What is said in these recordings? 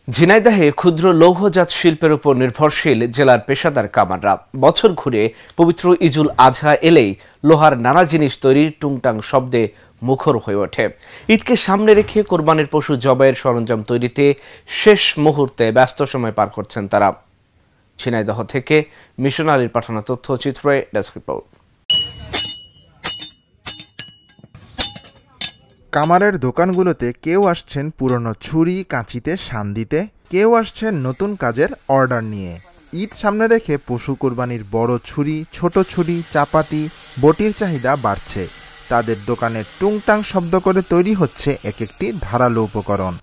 ঝিনাইদহে ক্ষুদ্র লৌহজাত শিল্পের উপর নির্ভরশীল জেলার পেশাদার কামাররা বছর ঘুরে পবিত্র ঈদুল আজহা এলেই লোহার নানা জিনিস তৈরির টুংটাং শব্দে মুখর হয়ে ওঠে। ঈদকে সামনে রেখে কোরবানির পশু জবাইয়ের সরঞ্জাম তৈরিতে শেষ মুহূর্তে ব্যস্ত সময় পার করছেন তারা। ঝিনাইদহ থেকে মিশন আলীর পাঠানো তথ্যচিত্রে ডেস্ক রিপোর্ট। কামারের দোকানগুলোতে কেউ আসছেন পুরনো ছুরি কাঁচিতে শান দিতে, কেউ আসছেন নতুন কাজের অর্ডার নিয়ে। ঈদ সামনে রেখে পশু কোরবানির বড় ছুরি, ছোট ছুরি, চাপাতি, বটির চাহিদা বাড়ছে। তাদের দোকানে টুংটাং শব্দ করে তৈরি হচ্ছে এক একটি ধারালো উপকরণ।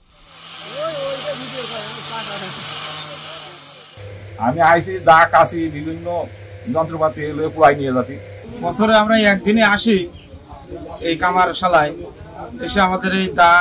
আমি আইসি দা কাশি বিভিন্ন যন্ত্রপাতি এগুলো পুরাই নিয়ে যাচ্ছি। বছরে আমরা একদিনে আসি এই কামার শালায়, এসে আমাদের এই দা,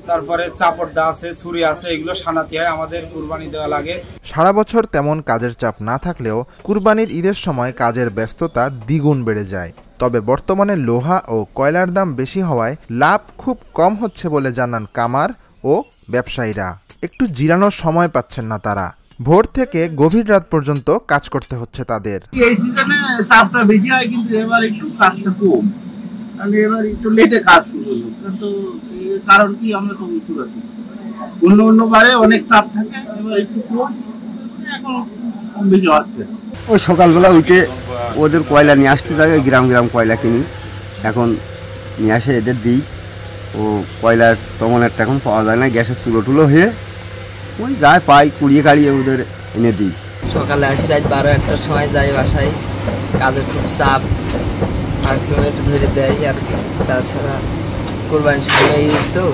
তারপরে চাপড় দা আছে, ছুরি আছে, এগুলো সানাতে হয়, আমাদের কুরবানি দেওয়া লাগে। সারা বছর তেমন কাজের চাপ না থাকলেও কুরবানির ঈদের সময় কাজের ব্যস্ততা দ্বিগুণ বেড়ে যায়। তবে বর্তমানে লোহা ও কয়লার দাম বেশি হওয়ায় লাভ খুব কম হচ্ছে বলে জানান কামার ও ব্যবসায়ীরা। একটু জিরানোর সময় পাচ্ছেন না তারা। ভোর থেকে গভীর রাত পর্যন্ত কাজ করতে হচ্ছে তাদের। এই সিজনে চাপটা বেশি হয়, কিন্তু এবার একটু কাজটা কম, মানে এবার একটু লেটে কাজ শুরু হলো। কিন্তু কারণ কি, আমরা তো উঁচু আছি, অন্য বারে অনেক চাপ থাকে, এবার একটু কম, এখন কম বেশি হচ্ছে। ওই সকালবেলা উঠে ওদের কয়লা নিয়ে আসতে যাবে, গ্রাম গ্রাম কয়লা কিনি, এখন নিয়ে আসে এদের দিই। ও কয়লার তেমন একটা এখন পাওয়া যায় না, গ্যাসের চুলো টুলো হয়ে ওই যায় পাই, কুড়িয়ে কাড়িয়ে ওদের এনে দিই। সকালে আসি, রাত 12-1টার সময় যাই বাসায়। কাজের খুব চাপ, আর একটু ধরে দেয় আর কি। তাছাড়া কোরবানির সময় তো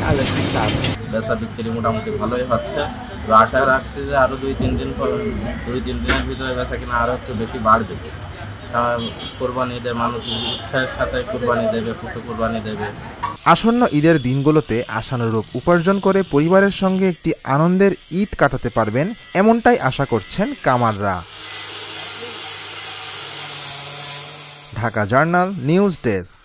কাজের খুব চাপ। বেচা বিক্রি মোটামুটি ভালোই হচ্ছে। আশা রাখছি যে আরও 2-3 দিন পর, 2-3 দিনের ভিতরে বেচা কিনা আরও একটু বেশি বাড়বে। কোরবানি ঈদে মানুষ উৎসাহের সাথে কোরবানি দেবে, পশু কোরবানি দেবে। আসন্ন ঈদের দিনগুলোতে আশানুরূপ উপার্জন করে পরিবারের সঙ্গে একটি আনন্দের ঈদ কাটাতে পারবেন, এমনটাই আশা করছেন কামাররা। Dhaka journal news desk.